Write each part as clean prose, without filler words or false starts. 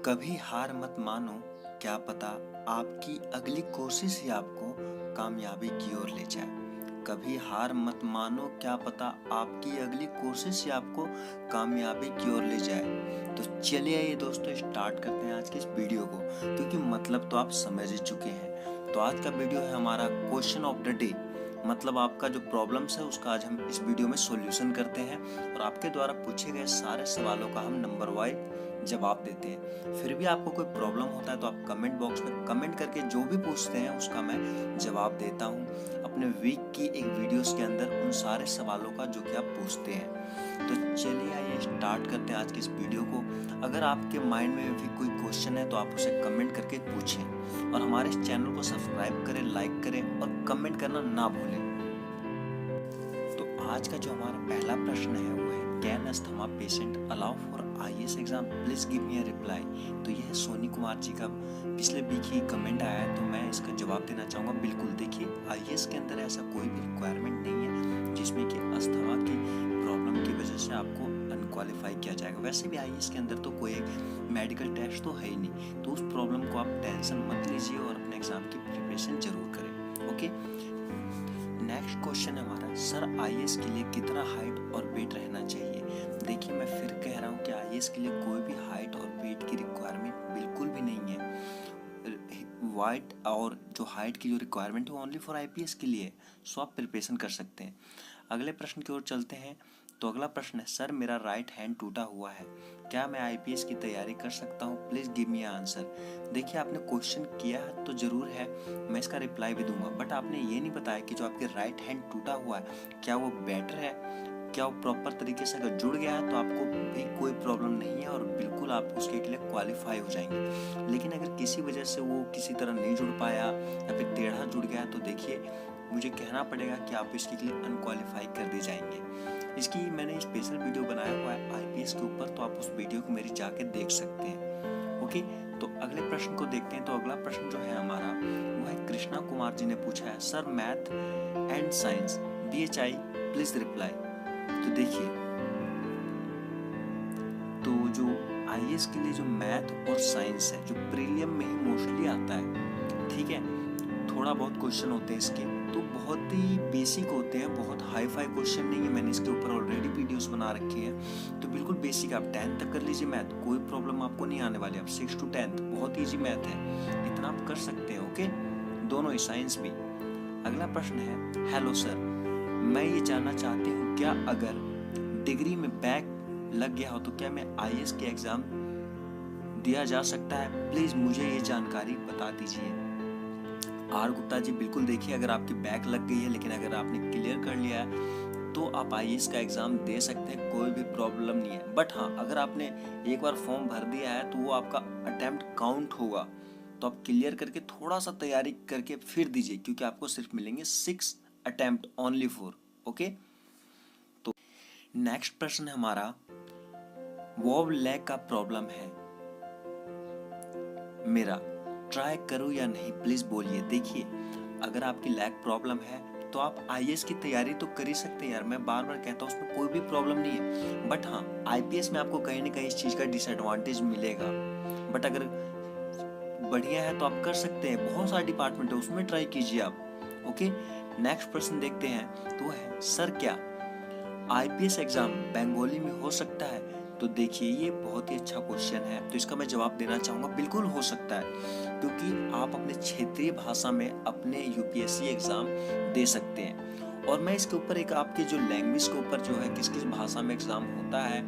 कभी हार मत मानो, क्या पता आपकी अगली कोशिश ही आपको कामयाबी की ओर ले जाए। कभी हार मत मानो, क्या पता आपकी अगली कोशिश ही आपको कामयाबी की ओर ले जाए। तो चलिए ये दोस्तों स्टार्ट करते हैं आज की इस वीडियो को, क्योंकि मतलब तो आप समझ ही चुके हैं। तो आज का वीडियो है हमारा क्वेश्चन ऑफ द डे, मतलब आपका जो प्रॉब्लम्स है उसका आज हम इस वीडियो में सॉल्यूशन करते हैं और आपके द्वारा पूछे गए सारे सवालों का हम नंबर वाइज जवाब देते हैं। फिर भी आपको कोई प्रॉब्लम होता है तो आप कमेंट बॉक्स में कमेंट करके जो भी पूछते हैं उसका मैं जवाब देता हूँ अपने वीक की एक वीडियोस के अंदर उन सारे सवालों का जो कि आप पूछते हैं। तो चलिए आइए स्टार्ट करते हैं आज की इस वीडियो को। अगर आपके माइंड में भी कोई क्वेश्चन है तो आप उसे कमेंट करके पूछें और हमारे इस चैनल को सब्सक्राइब करें, लाइक करें और कमेंट करना ना भूलें। तो आज का जो हमारा पहला प्रश्न है वो है, can asthma patient allow for IAS exam, please give me a reply. तो यह है सोनी कुमार जी का पिछले वीक ही कमेंट आया है, तो मैं इसका जवाब देना चाहूँगा। बिल्कुल, देखिए IAS के अंदर ऐसा कोई भी रिक्वायरमेंट नहीं है जिसमें कि अस्थमा की प्रॉब्लम की वजह से आपको अनक्वालिफाई किया जाएगा। वैसे भी IAS के अंदर तो कोई एक मेडिकल टेस्ट तो है ही नहीं, तो उस प्रॉब्लम को आप टेंशन मत लीजिए और अपने एग्जाम की प्रिपरेशन जरूर करें। ओके, नेक्स्ट क्वेश्चन है हमारा, सर IAS के लिए कितना हाइट और वेट रहना चाहिए। देखिए मैं फिर कह रहा हूँ कि IAS के लिए कोई भी हाइट और वेट की रिक्वायरमेंट बिल्कुल भी नहीं है। वाइट और जो हाइट की जो रिक्वायरमेंट है वो ओनली फॉर IPS के लिए, सो आप प्रिपरेशन कर सकते हैं। अगले प्रश्न की ओर चलते हैं। तो अगला प्रश्न है, सर मेरा राइट हैंड टूटा हुआ है, क्या मैं IPS की तैयारी कर सकता हूँ, प्लीज गिव मी आंसर। देखिए आपने क्वेश्चन किया है तो जरूर है, मैं इसका रिप्लाई भी दूंगा, बट आपने ये नहीं बताया कि जो आपके राइट हैंड टूटा हुआ है क्या वो बेटर है, क्या वो प्रॉपर तरीके से अगर जुड़ गया है तो आपको भी कोई प्रॉब्लम नहीं है और बिल्कुल आप उसके लिए क्वालिफाई हो जाएंगे। लेकिन अगर किसी वजह से वो किसी तरह नहीं जुड़ पाया या फिर टेढ़ा जुड़ गया तो देखिए मुझे कहना पड़ेगा कि आप इसके लिए अनक्वालिफाई कर दिए जाएंगे। इसकी मैंने स्पेशल वीडियो बनाया हुआ है IPS के ऊपर, तो आप उस वीडियो को मेरी जाके देख सकते हैं। ओके, तो अगले प्रश्न को देखते हैं। तो अगला प्रश्न जो है हमारा वो है, कृष्णा कुमार जी ने पूछा है, sir math and science BHI please reply. तो देखिए, तो जो IAS के लिए जो मैथ और साइंस है जो प्रीलियम में ही मोस्टली आता है, ठीक है, थोड़ा बहुत क्वेश्चन होते हैं इसके, तो बहुत ही बेसिक होते हैं, बहुत हाई फाई क्वेश्चन नहीं है। मैंने इसके ऊपर ऑलरेडी वीडियोस बना रखे हैं, तो बिल्कुल बेसिक आप 10th तक कर लीजिए मैथ, कोई प्रॉब्लम आपको नहीं आने वाली। आप 6 to 10th बहुत ईजी मैथ है, इतना आप कर सकते हैं। ओके, दोनों ही, साइंस भी। अगला प्रश्न है, हेलो सर, मैं ये जानना चाहती हूँ क्या अगर डिग्री में बैक लग गया हो तो क्या मैं IAS के एग्जाम दिया जा सकता है, प्लीज मुझे ये जानकारी बता दीजिए। आर गुप्ता जी, बिल्कुल देखिए, अगर आपकी बैक लग गई है लेकिन अगर आपने क्लियर कर लिया है तो आप IAS का एग्जाम दे सकते हैं, कोई भी प्रॉब्लम नहीं है। बट हाँ, अगर आपने एक बार फॉर्म भर दिया है तो वो आपका अटेम्प्ट काउंट होगा, तो आप क्लियर करके थोड़ा सा तैयारी करके फिर दीजिए, क्योंकि आपको सिर्फ मिलेंगे 6 अटेम्प्ट ओनली फॉर। ओके, तो नेक्स्ट प्रश्न है हमारा, वॉव लैग का प्रॉब्लम है मेरा, ट्राई करूं या नहीं, प्लीज बोलिए। देखिए अगर आपकी लैग प्रॉब्लम है तो आप IAS की तैयारी तो कर ही सकते हैं यार, मैं बार बार कहता हूँ उसमें कोई भी प्रॉब्लम नहीं है। बट हाँ, IPS में आपको कहीं ना कहीं इस चीज का डिसएडवांटेज मिलेगा, बट अगर बढ़िया है तो आप कर सकते हैं, बहुत सारे डिपार्टमेंट है उसमें ट्राई कीजिए आप। ओके, नेक्स्ट प्रश्न देखते हैं। तो है, सर क्या IPS एग्जाम बंगाली में हो सकता है। तो देखिए ये बहुत ही अच्छा क्वेश्चन है, तो इसका मैं जवाब देना चाहूँगा, बिल्कुल हो सकता है, क्योंकि आप अपने क्षेत्रीय भाषा में अपने UPSC एग्जाम दे सकते हैं। और मैं इसके ऊपर एक आपके जो लैंग्वेज के ऊपर जो है किस किस भाषा में एग्जाम होता है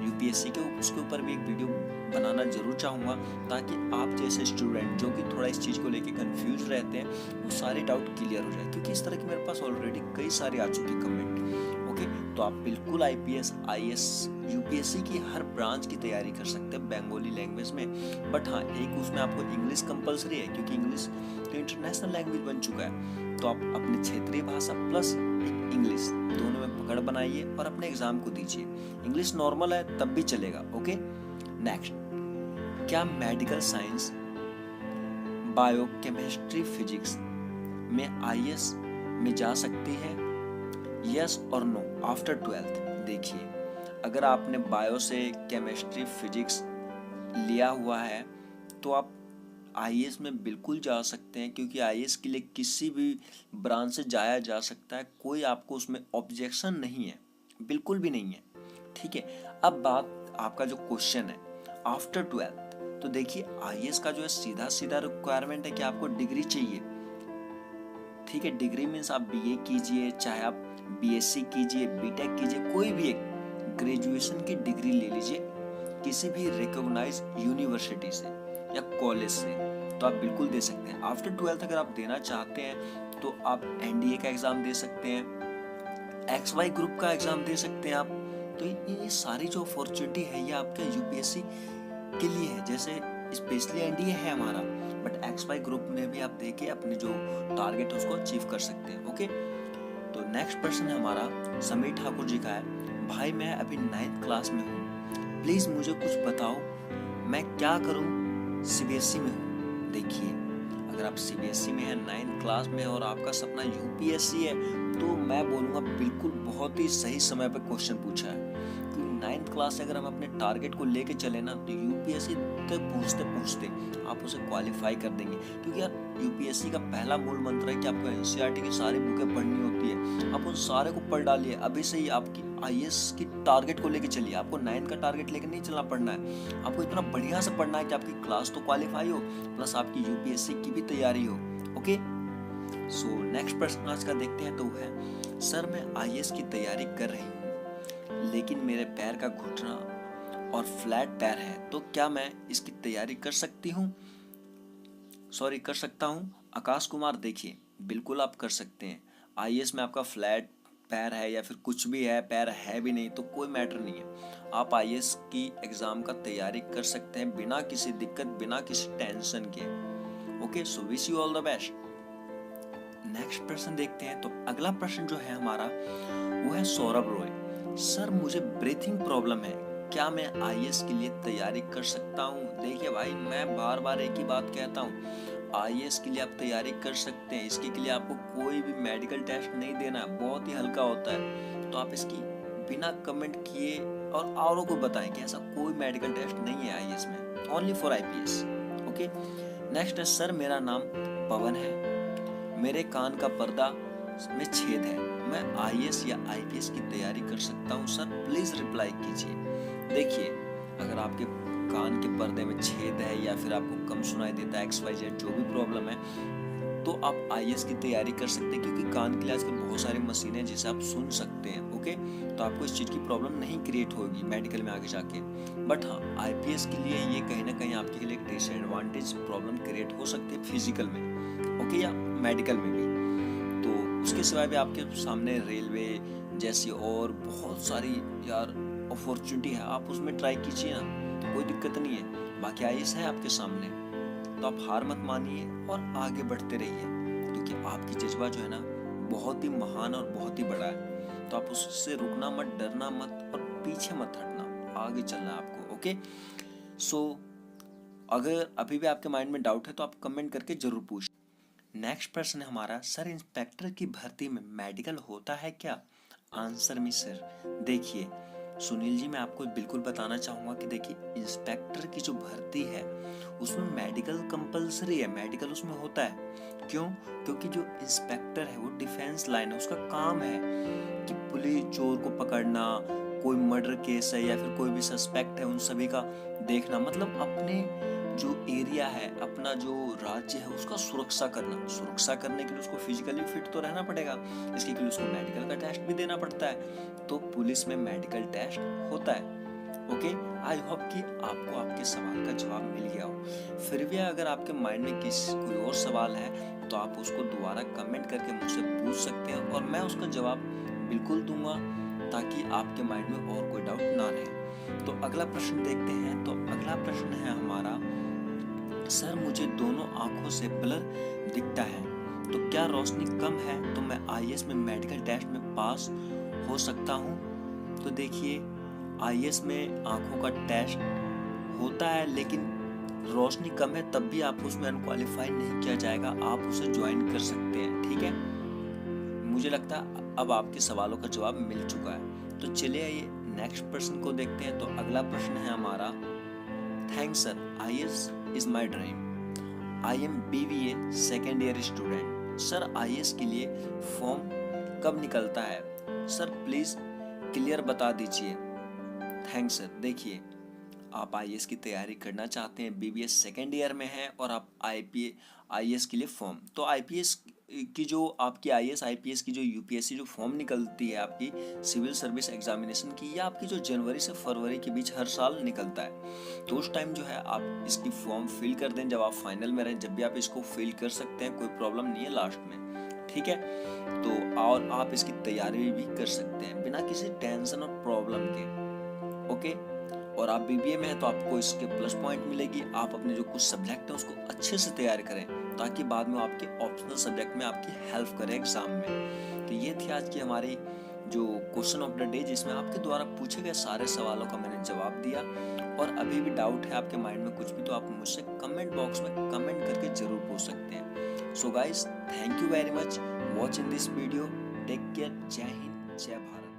UPSC के, उसके ऊपर भी एक वीडियो बनाना जरूर चाहूँगा, ताकि आप जैसे स्टूडेंट जो कि थोड़ा इस चीज़ को लेके कंफ्यूज रहते हैं वो सारे डाउट क्लियर हो जाए, क्योंकि इस तरह की मेरे पास ऑलरेडी कई सारे आ चुके कमेंट। ओके, तो आप बिल्कुल IPS IAS UPSC की हर ब्रांच की तैयारी कर सकते हैं बंगाली लैंग्वेज में। बट हाँ, एक उसमें आपको इंग्लिश कंपलसरी है, क्योंकि इंग्लिश तो इंटरनेशनल लैंग्वेज बन चुका है, तो आप अपने क्षेत्रीय भाषा प्लस इंग्लिश दोनों में पकड़ बनाइए और अपने एग्जाम को दीजिए। इंग्लिश नॉर्मल है तब भी चलेगा। ओके, नेक्स्ट, क्या medical science bio chemistry physics में IAS में जा सकती है, यस और नो आफ्टर 12th। देखिए अगर आपने बायो से केमिस्ट्री फिजिक्स लिया हुआ है तो आप आईएएस में बिल्कुल जा सकते हैं, क्योंकि आईएएस के लिए किसी भी ब्रांच से जाया जा सकता है, कोई आपको उसमें ऑब्जेक्शन नहीं है, बिल्कुल भी नहीं है। ठीक है, अब बात आपका जो क्वेश्चन है आफ्टर 12th, तो देखिए आईएएस का जो है सीधा सीधा रिक्वायरमेंट है कि आपको डिग्री चाहिए। ठीक है, डिग्री मीन्स आप बीए कीजिए, चाहे आप बीएससी कीजिए, बीटेक कीजिए, कोई भी एक ग्रेजुएशन की डिग्री ले लीजिए किसी भी रिकॉग्नाइज यूनिवर्सिटी से या कॉलेज से, तो आप बिल्कुल दे सकते हैं। आफ्टर 12th अगर आप देना चाहते हैं तो आप एनडीए का एग्जाम दे सकते हैं, XY ग्रुप का एग्जाम दे सकते हैं आप। तो ये सारी जो अपॉर्चुनिटी है ये आपके यूपीएससी के लिए है, जैसे स्पेशली एनडीए है हमारा, बट XY ग्रुप में भी आप देके अपने जो टारगेट है उसको अचीव कर सकते हैं। ओके, तो नेक्स्ट प्रश्न है हमारा समीर ठाकुर जी का है। भाई मैं अभी 9th क्लास में हूँ, प्लीज मुझे कुछ बताओ मैं क्या करूँ, सीबीएसई में हूँ। देखिए अगर आप सीबीएसई में है, 9th क्लास में और आपका सपना यूपीएससी है, तो मैं बोलूँगा बिल्कुल बहुत ही सही समय पर क्वेश्चन पूछा है। क्योंकि 9th क्लास से अगर हम अपने टारगेट को लेके चले ना तो यूपीएससी तक पूछते पूछते आप उसे क्वालिफाई कर देंगे। क्योंकि यार यूपीएससी का पहला मूल मंत्र है कि आपको एनसीईआरटी की सारी बुकें पढ़नी होती है, आप उन सारे को पढ़ डालिए। अभी से ही आपकी आईएएस की टारगेट को लेके चलिए, आपको 9th का टारगेट लेके नहीं चलना पड़ना है, आपको इतना बढ़िया से पढ़ना है कि आपकी क्लास तो क्वालिफाई हो प्लस आपकी यूपीएससी की भी तैयारी हो। ओके, सो नेक्स्ट प्रश्न आज का देखते हैं, तो वो है सर मैं आईएएस की तैयारी कर रही हूँ लेकिन मेरे पैर का घुटना और फ्लैट पैर है, तो क्या मैं इसकी तैयारी कर सकता हूँ। आकाश कुमार देखिए बिल्कुल आप कर सकते हैं। आईएएस में आपका फ्लैट पैर है या फिर कुछ भी है, पैर है भी नहीं तो कोई मैटर नहीं है, आप आईएएस की एग्जाम का तैयारी कर सकते हैं बिना किसी दिक्कत, बिना किसी टेंशन के। Okay, so wish you all the best. Next प्रश्न देखते हैं, तो अगला प्रश्न जो है हमारा वो है सौरभ रॉय। सर मुझे ब्रीथिंग प्रॉब्लम है, क्या मैं आईएएस के लिए तैयारी कर सकता हूँ। देखिए भाई मैं बार बार एक ही बात कहता हूँ, आईएएस के लिए आप तैयारी कर सकते हैं, इसके लिए आपको कोई भी मेडिकल टेस्ट नहीं देना, बहुत ही हल्का होता है। तो आप इसकी बिना कमेंट किए और औरों को बताएं कि ऐसा कोई मेडिकल टेस्ट नहीं है आईएएस में, only for IPS. Okay, next है सर मेरा नाम पवन है, मेरे कान का पर्दा में छेद है, मैं आईएएस या आईपीएस की तैयारी कर सकता हूँ सर, प्लीज रिप्लाई कीजिए। देखिए अगर आपके कान के पर्दे में छेद है या फिर आपको कम सुनाई देता है, XYZ जो भी प्रॉब्लम है, तो आप आईएएस की तैयारी कर सकते हैं, क्योंकि कान के लिए आजकल बहुत सारी मशीनें जिसे आप सुन सकते हैं। ओके, तो आपको इस चीज़ की प्रॉब्लम नहीं क्रिएट होगी मेडिकल में आगे जाके। बट हाँ, आईपीएस के लिए ये कहीं ना कहीं आपके लिए डिसएडवांटेज प्रॉब्लम क्रिएट हो सकती है फिजिकल में, ओके, या मेडिकल में भी। तो उसके सिवाय भी आपके सामने रेलवे जैसी और बहुत सारी यार अपॉर्चुनिटी है, आप उसमें ट्राई कीजिए ना, कोई दिक्कत नहीं है। बाकी आईएएस है आपके सामने, तो आप हार मत मानिए और आगे बढ़ते रहिए, क्योंकि आपकी जज्बा जो है ना बहुत ही महान और बहुत ही बड़ा है। तो आप उससे रुकना मत, डरना मत और पीछे मत हटना, आगे चलना है आपको। ओके, सो अगर अभी भी आपके माइंड में डाउट है तो आप कमेंट करके जरूर पूछ। नेक्स्ट प्रश्न है हमारा, सर इंस्पेक्टर की भर्ती में मेडिकल होता है क्या। आंसर मी सर, देखिए सुनील जी मैं आपको बिल्कुल बताना चाहूँगा कि देखिए इंस्पेक्टर की जो भर्ती है उसमें मेडिकल कंपलसरी है, मेडिकल उसमें होता है। क्यों? क्योंकि जो इंस्पेक्टर है वो डिफेंस लाइन है, उसका काम है कि पुलिस चोर को पकड़ना, कोई मर्डर केस है या फिर कोई भी सस्पेक्ट है उन सभी का देखना, मतलब अपने जो एरिया है, अपना जो राज्य है उसका सुरक्षा करना। सुरक्षा करने के लिए उसको फिजिकली फिट तो रहना पड़ेगा, इसके लिए उसको मेडिकल का टेस्ट भी देना पड़ता है, तो पुलिस में मेडिकल टेस्ट होता है। ओके, आई होप कि आपको आपके सवाल का जवाब मिल गया हो। फिर भी अगर आपके माइंड में कोई और सवाल है तो आप उसको दोबारा कमेंट करके मुझसे पूछ सकते हैं और मैं उसका जवाब बिल्कुल दूंगा, ताकि आपके माइंड में और कोई डाउट ना रहे। तो अगला प्रश्न देखते हैं, तो अगला प्रश्न है हमारा, सर मुझे दोनों आंखों से ब्लर दिखता है, तो क्या रोशनी कम है तो मैं आईएएस में मेडिकल टेस्ट में पास हो सकता हूँ। तो देखिए आईएएस में आंखों का टेस्ट होता है, लेकिन रोशनी कम है तब भी आपको उसमें अनक्वालिफाई नहीं किया जाएगा, आप उसे ज्वाइन कर सकते हैं। ठीक है, मुझे लगता है अब आपके सवालों का जवाब मिल चुका है। तो चलिए ये नेक्स्ट प्रश्न को देखते हैं। तो अगला प्रश्न है हमारा, thanks sir, IAS is my dream. I am BBA second year student. Sir IAS के लिए फॉर्म कब निकलता है? सर प्लीज क्लियर बता दीजिए। Thanks sir. देखिए, आप IAS की तैयारी करना चाहते हैं, BBA सेकेंड ईयर में है और आप IAS के लिए फॉर्म, तो IPS की जो आपकी IAS IPS की जो UPSC जो फॉर्म निकलती है आपकी सिविल सर्विस एग्जामिनेशन की, या आपकी जो जनवरी से फरवरी के बीच हर साल निकलता है। तो उस टाइम जो है आप इसकी फॉर्म फिल कर दें जब आप फाइनल में रहें, जब भी आप इसको फिल कर सकते हैं, कोई प्रॉब्लम नहीं है लास्ट में, ठीक है। तो और आप इसकी तैयारी भी कर सकते हैं बिना किसी टेंशन और प्रॉब्लम के, ओके। और आप BBA में हैं तो आपको इसके प्लस पॉइंट मिलेगी। आप अपने जो कुछ सब्जेक्ट हैं उसको अच्छे से तैयार करें ताकि बाद में आपके ऑप्शनल सब्जेक्ट में आपकी हेल्प करें एग्जाम में। तो ये थी आज की हमारी जो क्वेश्चन ऑफ द डे, जिसमें आपके द्वारा पूछे गए सारे सवालों का मैंने जवाब दिया। और अभी भी डाउट है आपके माइंड में कुछ भी, तो आप मुझसे कमेंट बॉक्स में कमेंट करके जरूर पूछ सकते हैं। So guys, thank you very much watching this video. Take care. जय हिंद, जय भारत।